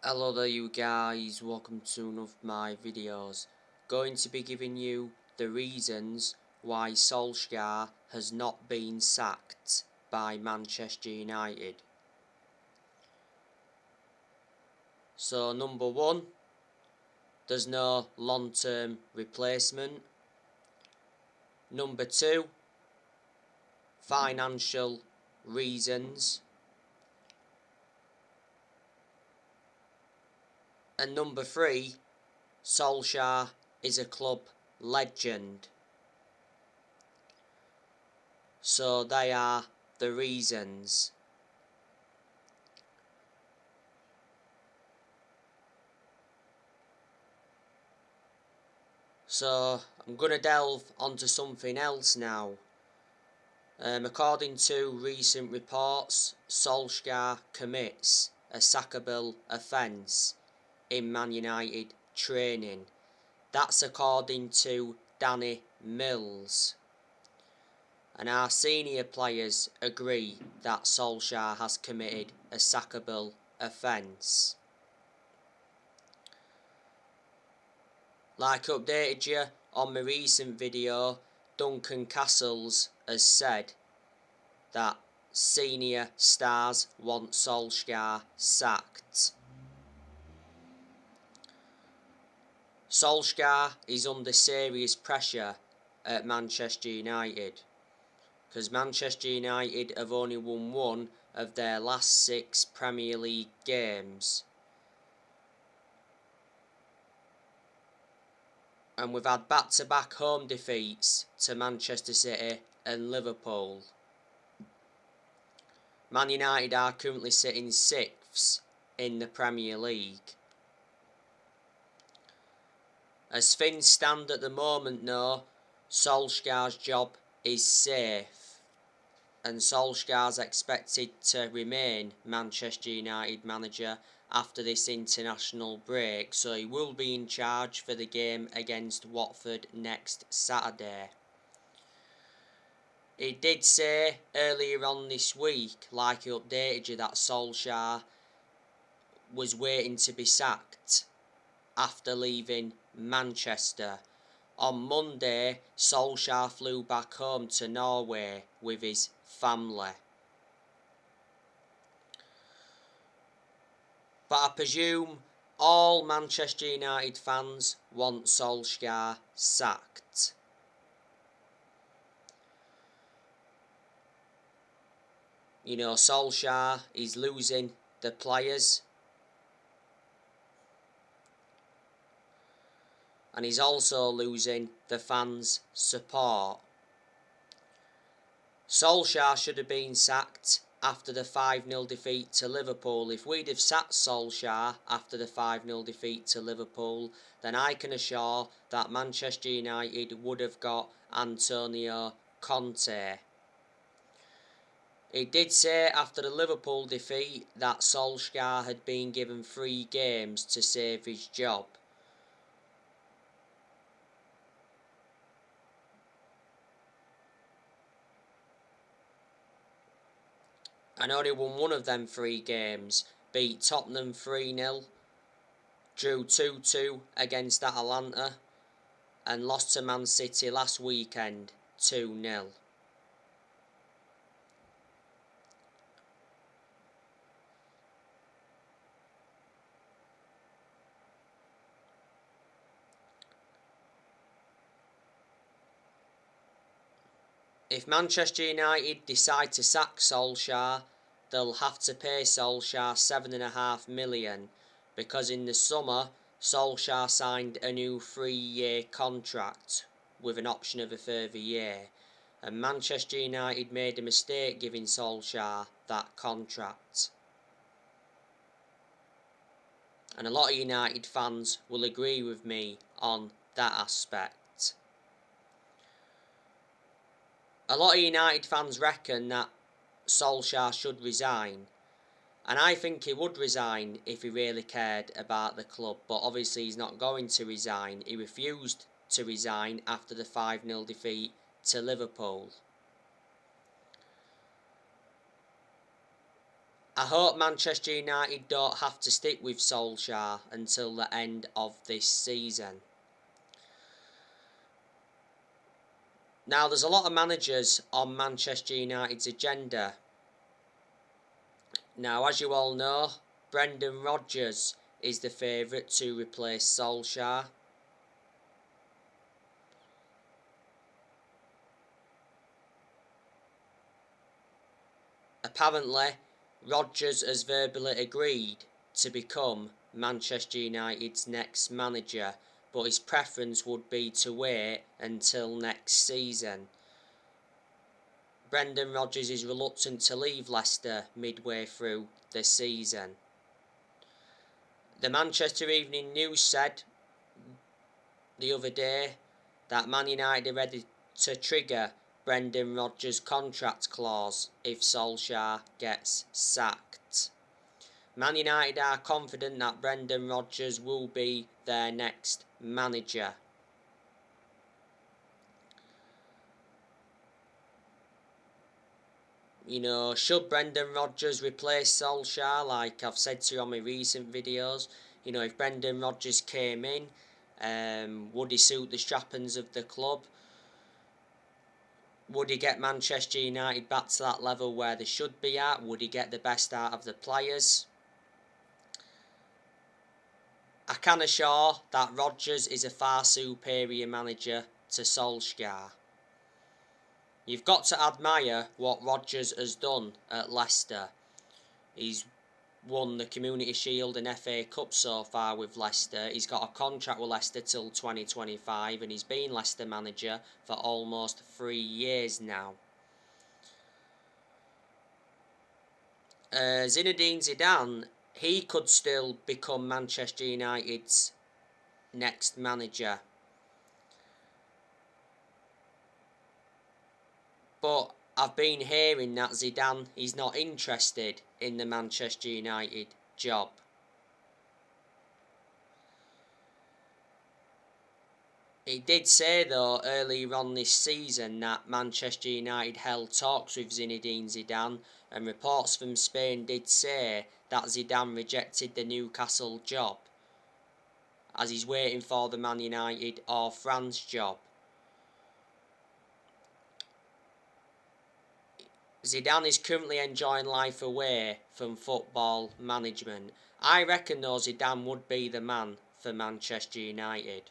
Hello there you guys, welcome to one of my videos. Going to be giving you the reasons why Solskjaer has not been sacked by Manchester United. So number one, there's no long-term replacement. Number two, financial reasons. And number three, Solskjaer is a club legend. So they are the reasons. So I'm going to delve onto something else now. According to recent reports, Solskar commits a sackable offence in Man United training. That's according to Danny Mills. And our senior players agree that Solskjaer has committed a sackable offence. Like I updated you on my recent video, Duncan Castles has said that senior stars want Solskjaer sacked. Solskjaer is under serious pressure at Manchester United, because Manchester United have only won one of their last 6 Premier League games. And we've had back-to-back home defeats to Manchester City and Liverpool. Man United are currently sitting 6th in the Premier League. As things stand at the moment though, Solskjaer's job is safe, and Solskjaer's expected to remain Manchester United manager after this international break, so he will be in charge for the game against Watford next Saturday. He did say earlier on this week, like he updated you, that Solskjaer was waiting to be sacked after leaving Manchester. On Monday, Solskjaer flew back home to Norway with his family. But I presume all Manchester United fans want Solskjaer sacked. You know, Solskjaer is losing the players, and he's also losing the fans' support. Solskjaer should have been sacked after the 5-0 defeat to Liverpool. If we'd have sacked Solskjaer after the 5-0 defeat to Liverpool, then I can assure that Manchester United would have got Antonio Conte. He did say after the Liverpool defeat that Solskjaer had been given 3 games to save his job. And only won one of them 3 games, beat Tottenham 3-0, drew 2-2 against Atalanta, and lost to Man City last weekend 2-0. If Manchester United decide to sack Solskjaer, they'll have to pay Solskjaer $7.5 million, because in the summer Solskjaer signed a new 3-year contract with an option of a further year, and Manchester United made a mistake giving Solskjaer that contract. And a lot of United fans will agree with me on that aspect. A lot of United fans reckon that Solskjaer should resign, and I think he would resign if he really cared about the club, but obviously he's not going to resign. He refused to resign after the 5-0 defeat to Liverpool. I hope Manchester United don't have to stick with Solskjaer until the end of this season. Now, there's a lot of managers on Manchester United's agenda. Now, as you all know, Brendan Rodgers is the favourite to replace Solskjaer. Apparently, Rodgers has verbally agreed to become Manchester United's next manager, but his preference would be to wait until next season. Brendan Rodgers is reluctant to leave Leicester midway through the season. The Manchester Evening News said the other day that Man United are ready to trigger Brendan Rodgers' contract clause if Solskjaer gets sacked. Man United are confident that Brendan Rodgers will be their next manager. You know, should Brendan Rodgers replace Solskjaer, like I've said to you on my recent videos? You know, if Brendan Rodgers came in, would he suit the strappings of the club? Would he get Manchester United back to that level where they should be at? Would he get the best out of the players? I can assure that Rodgers is a far superior manager to Solskjaer. You've got to admire what Rodgers has done at Leicester. He's won the Community Shield and FA Cup so far with Leicester. He's got a contract with Leicester till 2025 and he's been Leicester manager for almost 3 years now. Zinedine Zidane, he could still become Manchester United's next manager. But I've been hearing that Zidane is not interested in the Manchester United job. He did say though earlier on this season that Manchester United held talks with Zinedine Zidane, and reports from Spain did say that Zidane rejected the Newcastle job as he's waiting for the Man United or France job. Zidane is currently enjoying life away from football management. I reckon though Zidane would be the man for Manchester United.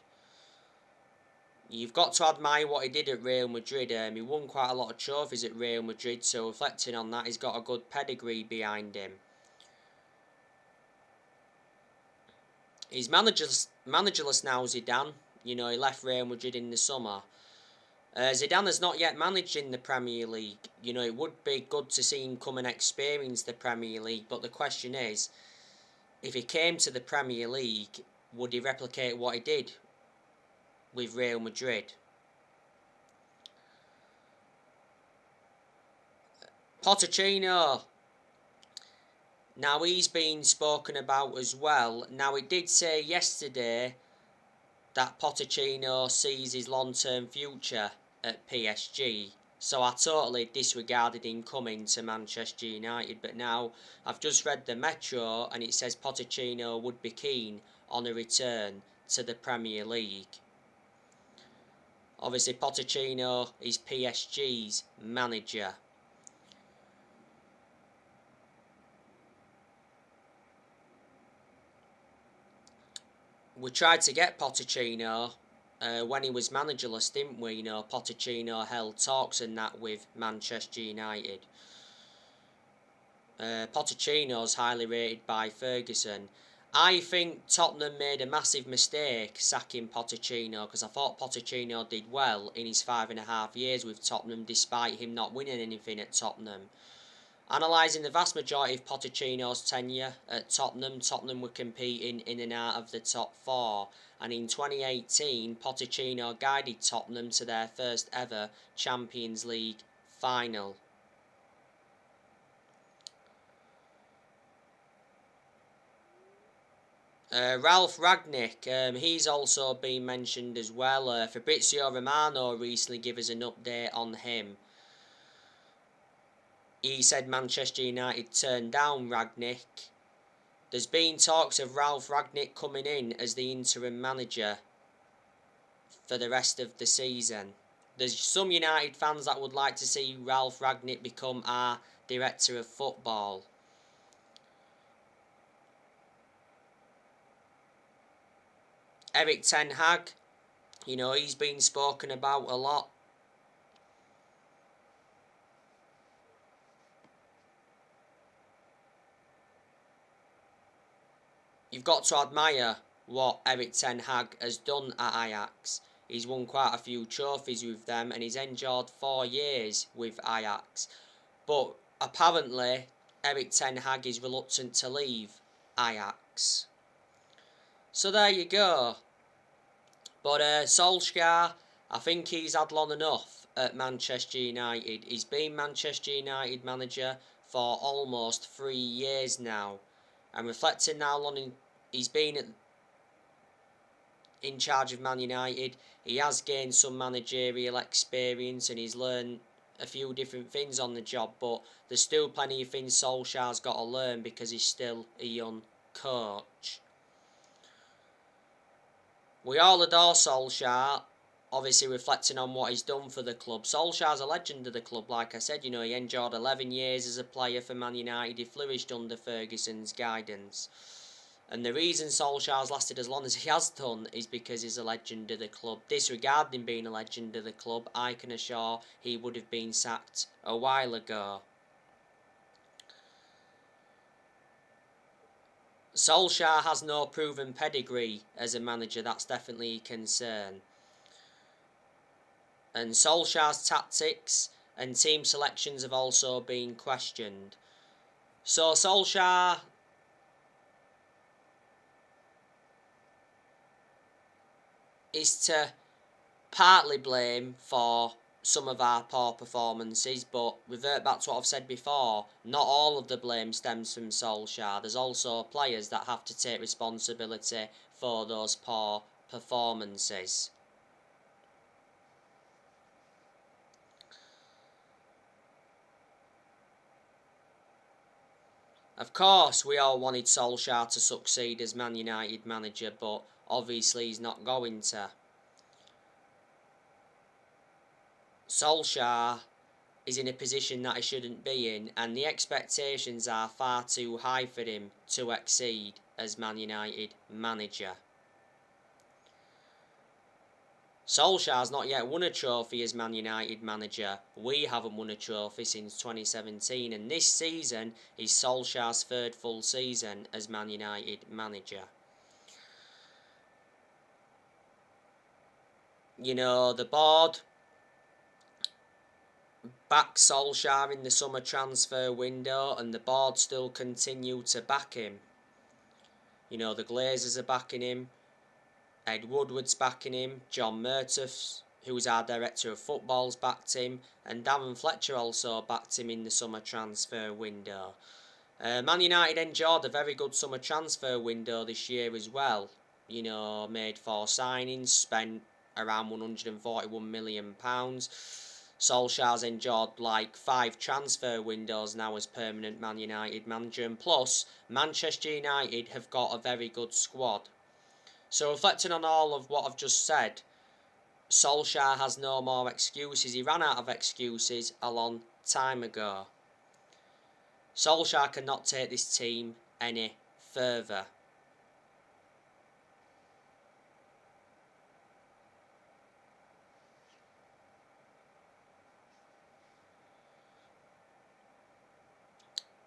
You've got to admire what he did at Real Madrid. He won quite a lot of trophies at Real Madrid, so reflecting on that, he's got a good pedigree behind him. He's managerless now, Zidane. You know, he left Real Madrid in the summer. Zidane has not yet managed in the Premier League. You know, it would be good to see him come and experience the Premier League, but the question is, if he came to the Premier League, would he replicate what he did with Real Madrid? Pochettino. Now, he's been spoken about as well. Now, it did say yesterday that Pochettino sees his long-term future at PSG. So I totally disregarded him coming to Manchester United. But now I've just read the Metro and it says Pochettino would be keen on a return to the Premier League. Obviously, Pochettino is PSG's manager. We tried to get Pochettino when he was managerless, didn't we? You know, Pochettino held talks and that with Manchester United. Pochettino's highly rated by Ferguson. I think Tottenham made a massive mistake sacking Pochettino, because I thought Pochettino did well in his 5.5 years with Tottenham despite him not winning anything at Tottenham. Analysing the vast majority of Pochettino's tenure at Tottenham, Tottenham were competing in and out of the top 4, and in 2018 Pochettino guided Tottenham to their first ever Champions League final. Ralph Ragnick, he's also been mentioned as well. Fabrizio Romano recently gave us an update on him. he said Manchester United turned down Rangnick. There's been talks of Ralf Rangnick coming in as the interim manager for the rest of the season. There's some United fans that would like to see Ralf Rangnick become our director of football. Erik ten Hag, you know, he's been spoken about a lot. You've got to admire what Erik ten Hag has done at Ajax. He's won quite a few trophies with them and he's endured 4 years with Ajax. But apparently, Erik ten Hag is reluctant to leave Ajax. So there you go. But Solskjaer, I think he's had long enough at Manchester United. He's been Manchester United manager for almost 3 years now. And reflecting how long he's been in charge of Man United, he has gained some managerial experience and he's learned a few different things on the job, but there's still plenty of things Solskjaer's got to learn because he's still a young coach. We all adore Solskjaer, obviously reflecting on what he's done for the club. Solskjaer's a legend of the club, like I said, you know, he endured 11 years as a player for Man United, he flourished under Ferguson's guidance. And the reason Solskjaer's lasted as long as he has done is because he's a legend of the club. Disregarding being a legend of the club, I can assure he would have been sacked a while ago. Solskjaer has no proven pedigree as a manager, that's definitely a concern. And Solskjaer's tactics and team selections have also been questioned. So Solskjaer is to partly blame for some of our poor performances, but revert back to what I've said before, not all of the blame stems from Solskjaer. There's also players that have to take responsibility for those poor performances. Of course, we all wanted Solskjaer to succeed as Man United manager, but obviously he's not going to. Solskjaer is in a position that he shouldn't be in, and the expectations are far too high for him to exceed as Man United manager. Solskjaer's not yet won a trophy as Man United manager. We haven't won a trophy since 2017, and this season is Solskjaer's 3rd full season as Man United manager. You know, the board backed Solskjaer in the summer transfer window, and the board still continue to back him. You know, the Glazers are backing him, Ed Woodward's backing him, John Murtough, who's our director of football's backed him, and Darren Fletcher also backed him in the summer transfer window. Man United enjoyed a very good summer transfer window this year as well. You know, made 4 signings, spent around £141 million. Solskjaer's enjoyed like 5 transfer windows now as permanent Man United manager, and plus Manchester United have got a very good squad. So reflecting on all of what I've just said, Solskjaer has no more excuses. He ran out of excuses a long time ago. Solskjaer cannot take this team any further.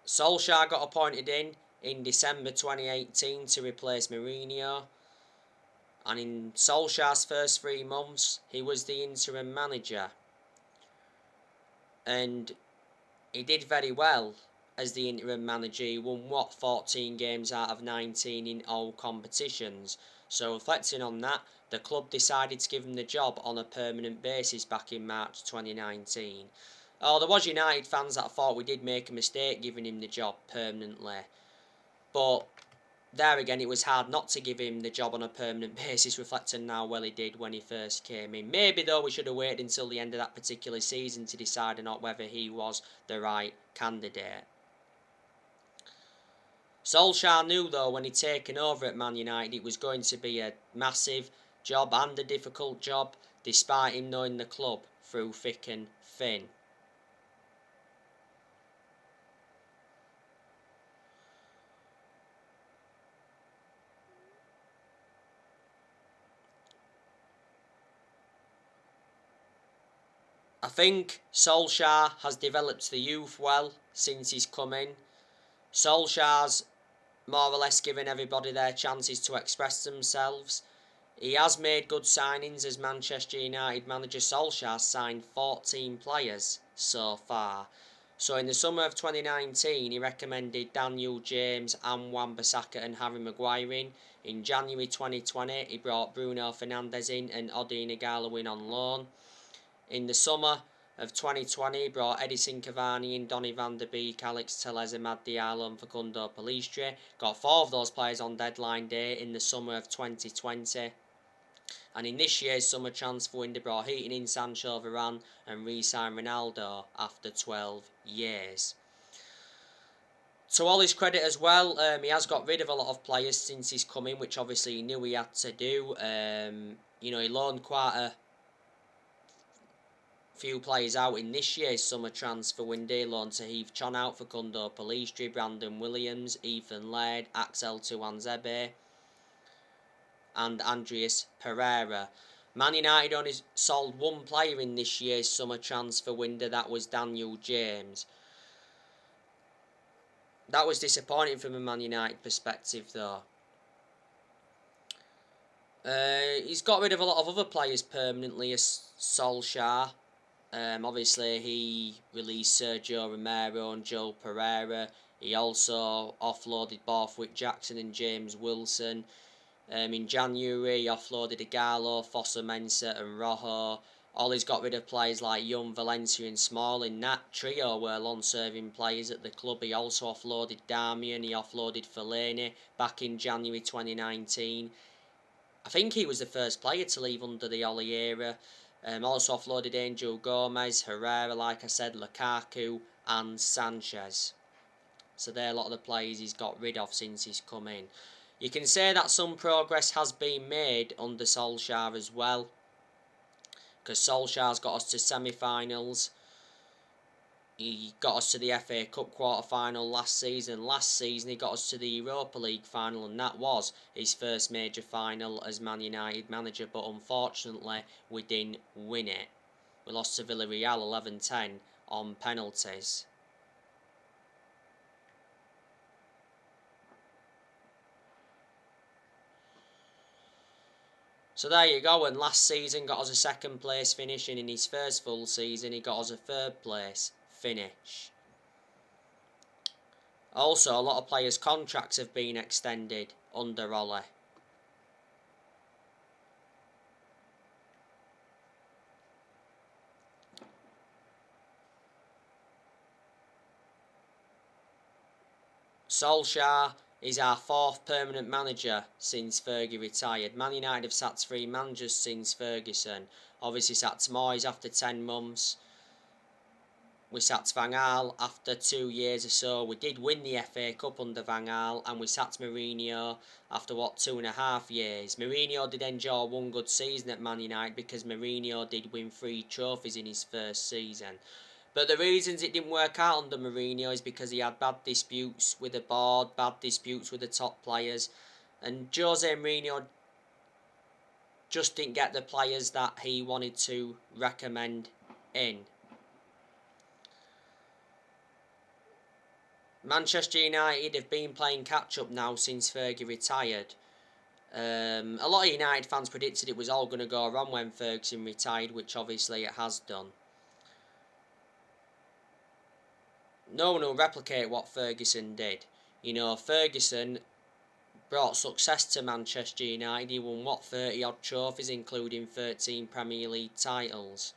Solskjaer got appointed in December 2018 to replace Mauricio. And in Solskjaer's first 3 months, he was the interim manager. And he did very well as the interim manager. He won, 14 games out of 19 in all competitions. So reflecting on that, the club decided to give him the job on a permanent basis back in March 2019. Oh, there was United fans that thought we did make a mistake giving him the job permanently. But there again, it was hard not to give him the job on a permanent basis, reflecting how well he did when he first came in. Maybe, though, we should have waited until the end of that particular season to decide or not whether he was the right candidate. Solskjaer knew, though, when he'd taken over at Man United, it was going to be a massive job and a difficult job, despite him knowing the club through thick and thin. I think Solskjaer has developed the youth well since he's come in. Solskjaer's more or less given everybody their chances to express themselves. He has made good signings as Manchester United manager. Solskjaer signed 14 players so far. So in the summer of 2019, he recommended Daniel James and Wan-Bissaka and Harry Maguire in. In January 2020, he brought Bruno Fernandes in and Odi Nagalo in on loan. In the summer of 2020, he brought Edison Cavani in, Donny van der Beek, Alex Telles, Amad Diallo and Facundo Pellistri. Got 4 of those players on deadline day in the summer of 2020. And in this year's summer transfer window, brought Heaton in Sancho Varane and re-signed Ronaldo after 12 years. To all his credit as well, he has got rid of a lot of players since he's come in, which obviously he knew he had to do. He loaned quite a few players out in this year's summer transfer window. Loaned to Heath Chon out, Facundo Pellistri, Brandon Williams, Ethan Laird, Axel Tuanzebe and Andreas Pereira. Man United only sold 1 player in this year's summer transfer window. That was Daniel James. That was disappointing from a Man United perspective, though. He's got rid of a lot of other players permanently as Solskjaer. Obviously, he released Sergio Romero and Joel Pereira. He also offloaded Borthwick Jackson and James Wilson. In January, he offloaded Igalo, Fossa Mensah and Rojo. Ollie's got rid of players like Young, Valencia and Smalling. That trio were long-serving players at the club. He also offloaded Darmian, he offloaded Fellaini back in January 2019. I think he was the first player to leave under the Ollie era. Also offloaded Angel Gomez, Herrera, like I said, Lukaku and Sanchez. So they're a lot of the players he's got rid of since he's come in. You can say that some progress has been made under Solskjaer as well, because Solskjaer's got us to semi-finals. He got us to the FA Cup quarter-final last season. Last season he got us to the Europa League final, and that was his first major final as Man United manager, but unfortunately we didn't win it. We lost to Villarreal 11-10 on penalties. So there you go, and last season got us a 2nd place finish, and in his first full season he got us a 3rd place finish. Also, a lot of players' contracts have been extended under Ollie. Solskjaer is our 4th permanent manager since Fergie retired. Man United have sacked 3 managers since Ferguson. Obviously sacked Moyes after 10 months. We sacked Van Gaal after 2 years or so. We did win the FA Cup under Van Gaal, and we sacked Mourinho after 2.5 years. Mourinho did enjoy 1 good season at Man United because Mourinho did win 3 trophies in his first season. But the reasons it didn't work out under Mourinho is because he had bad disputes with the board, bad disputes with the top players, and Jose Mourinho just didn't get the players that he wanted to recommend in. Manchester United have been playing catch-up now since Fergie retired. A lot of United fans predicted it was all going to go wrong when Ferguson retired, which obviously it has done. No one will replicate what Ferguson did. Ferguson brought success to Manchester United. He won 30 odd trophies, including 13 Premier League titles.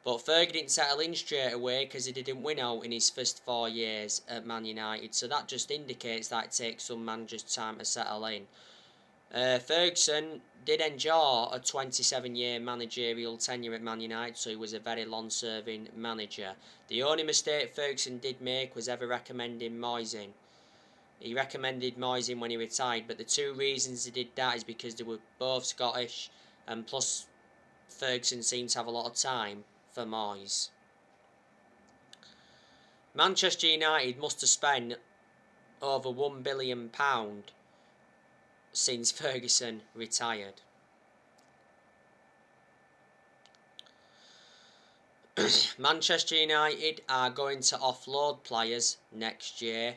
But Fergie didn't settle in straight away because he didn't win out in his first 4 years at Man United. So that just indicates that it takes some managers time to settle in. Ferguson did enjoy a 27-year managerial tenure at Man United, so he was a very long-serving manager. The only mistake Ferguson did make was ever recommending Moyes. He recommended Moyes when he retired, but the two reasons he did that is because they were both Scottish, and plus Ferguson seemed to have a lot of time for Moyes. Manchester United must have spent over £1 billion since Ferguson retired. Manchester United are going to offload players next year.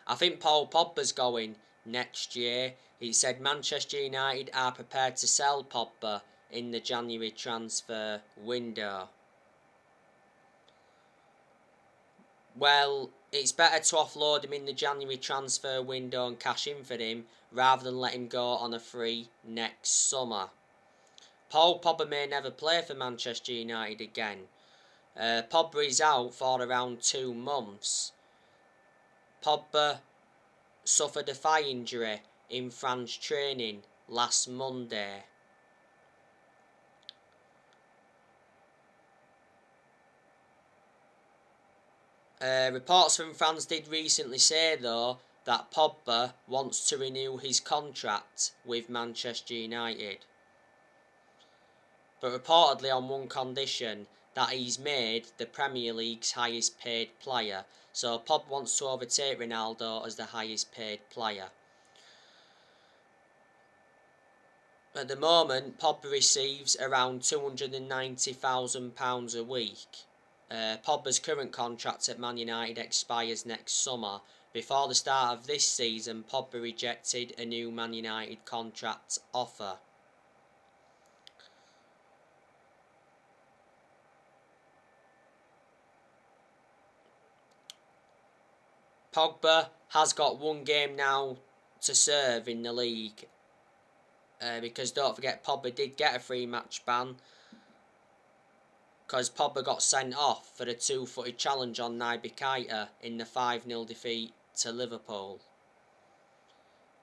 I think Paul Pogba's going next year. He said Manchester United are prepared to sell Pogba in the January transfer window. Well, it's better to offload him in the January transfer window and cash in for him rather than let him go on a free next summer. Paul Pogba may never play for Manchester United again. Pogba is out for around 2 months. Pogba suffered a thigh injury in France training last Monday. Reports from France did recently say though that Pogba wants to renew his contract with Manchester United, but reportedly on one condition, that he's made the Premier League's highest paid player. So Pogba wants to overtake Ronaldo as the highest paid player. At the moment, Pogba receives around £290,000 a week. Pogba's current contract at Man United expires next summer. Before the start of this season, Pogba rejected a new Man United contract offer. Pogba has got 1 game now to serve in the league. Because don't forget, Pogba did get a 3-match ban. Because Pogba got sent off for a 2-footed challenge on Naby Keita in the 5-0 defeat to Liverpool.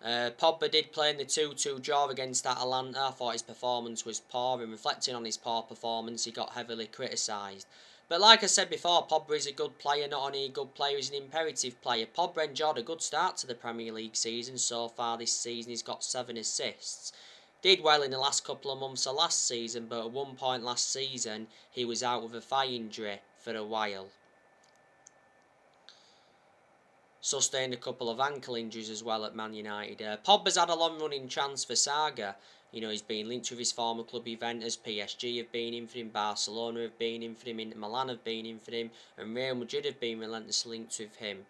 Pogba did play in the 2-2 draw against Atalanta. I thought his performance was poor, and reflecting on his poor performance, he got heavily criticised. But like I said before, Pogba is a good player. Not only a good player, he's an imperative player. Pogba enjoyed a good start to the Premier League season. So far this season, he's got 7 assists. Did well in the last couple of months of last season, but at one point last season, he was out with a thigh injury for a while. Sustained a couple of ankle injuries as well at Man United. Pogba's had a long-running transfer saga. You know, he's been linked with his former club Juventus, PSG have been in for him, Barcelona have been in for him, Inter Milan have been in for him, and Real Madrid have been relentlessly linked with him.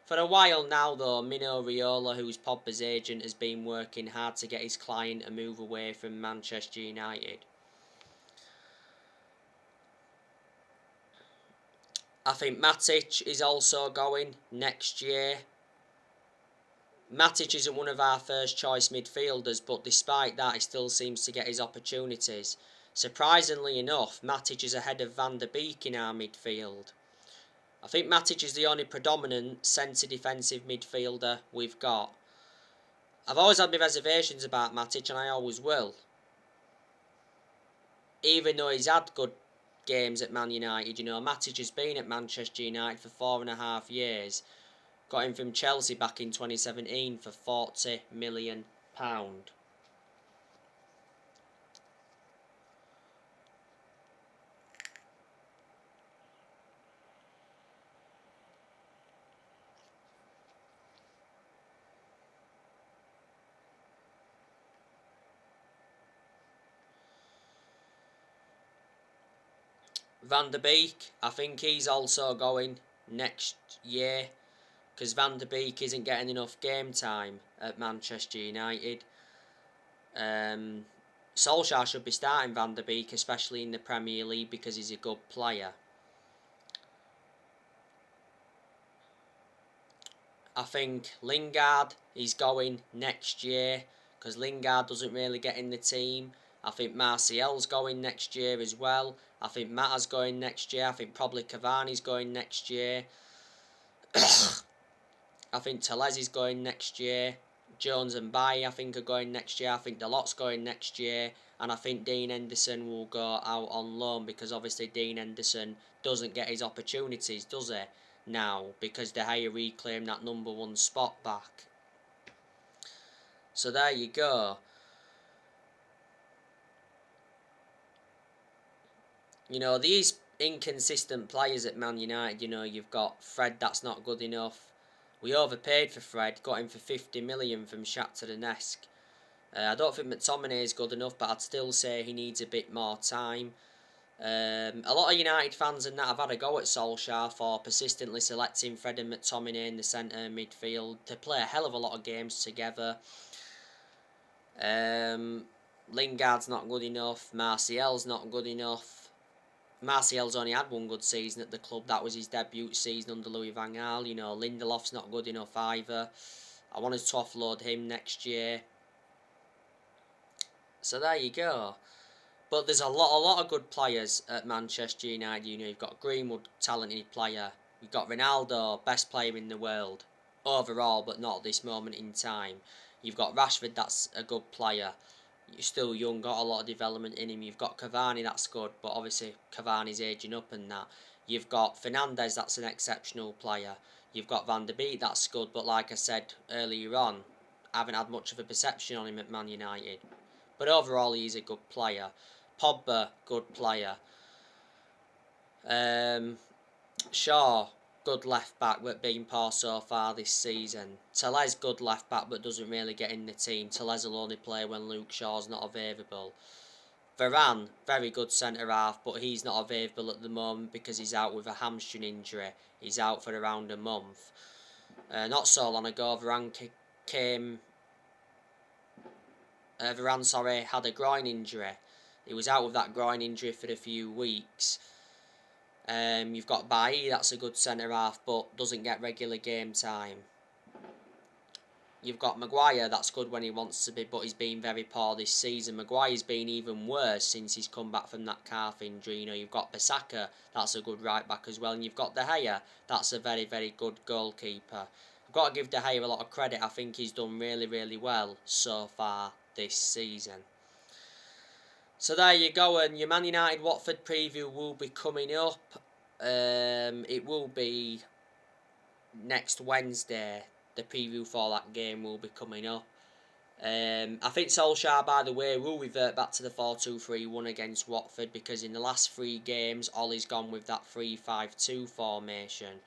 For a while now though, Mino Raiola, who's Pogba's agent, has been working hard to get his client to move away from Manchester United. I think Matics is also going next year. Matic isn't one of our first choice midfielders, but despite that he still seems to get his opportunities. Surprisingly enough, Matic is ahead of Van der Beek in our midfield. I think Matic is the only predominant centre defensive midfielder we've got. I've always had my reservations about Matic, and I always will. Even though he's had good games at Man United, you know, Matic has been at Manchester United for 4.5 years. Got him from Chelsea back in 2017 for £40 million. Van der Beek, I think he's also going next year, because Van der Beek isn't getting enough game time at Manchester United. Solskjaer should be starting Van der Beek, especially in the Premier League, because he's a good player. I think Lingard is going next year, because Lingard doesn't really get in the team. I think Martial's going next year as well. I think Mata's going next year. I think probably Cavani's going next year. I think Tellez is going next year. Jones and Bailly, I think, are going next year. I think Delot's going next year. And I think Dean Henderson will go out on loan, because obviously Dean Henderson doesn't get his opportunities, does he? Now, because De Gea reclaimed that #1 spot back. So there you go. You know, these inconsistent players at Man United, you know, you've got Fred, that's not good enough. We overpaid for Fred, got him for 50 million from Shakhtar Donetsk. I don't think McTominay is good enough, but I'd still say he needs a bit more time. A lot of United fans and that have had a go at Solskjaer for persistently selecting Fred and McTominay in the centre midfield to play a hell of a lot of games together. Lingard's not good enough. Martial's not good enough. Martial's only had one good season at the club. That was his debut season under Louis van Gaal. You know, Lindelof's not good enough either. I wanted to offload him next year. So there you go. But there's a lot of good players at Manchester United. You know, you've got Greenwood, talented player. You've got Ronaldo, best player in the world overall, but not at this moment in time. You've got Rashford, that's a good player. You're still young, got a lot of development in him. You've got Cavani, that's good, but obviously Cavani's aging up and that. You've got Fernandes, that's an exceptional player. You've got Van der Beek, that's good, but like I said earlier on, I haven't had much of a perception on him at Man United. But overall, he's a good player. Pogba, good player. Shaw, good left back, but been poor so far this season. Tellez, good left back, but doesn't really get in the team. Tellez will only play when Luke Shaw's not available. Varane, very good centre half, but he's not available at the moment because he's out with a hamstring injury. He's out for around a month. Not so long ago, Varane had a groin injury. He was out with that groin injury for a few weeks. You've got Bailly, that's a good centre half, but doesn't get regular game time. You've got Maguire, that's good when he wants to be, but he's been very poor this season. Maguire's been even worse since he's come back from that calf injury. You know, you've got Bissaka, that's a good right back as well, and you've got De Gea, that's a very, very good goalkeeper. I've got to give De Gea a lot of credit. I think he's done really, really well so far this season. So there you go, and your Man United Watford preview will be coming up. It will be next Wednesday. The preview for that game will be coming up. I think Solskjaer, by the way, will revert back to the 4-2-3-1 against Watford, because in the last 3 games, Ollie's gone with that 3-5-2 formation.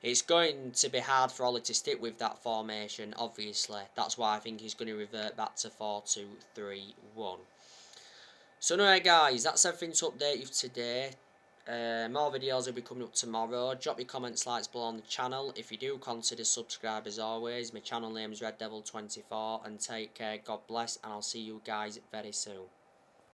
It's going to be hard for Ollie to stick with that formation, obviously. That's why I think he's going to revert back to 4-2-3-1. So anyway guys, that's everything to update you today. More videos will be coming up tomorrow. Drop your comments, likes below on the channel. If you do, consider subscribe as always. My channel name is RedDevil24, and take care, God bless, and I'll see you guys very soon.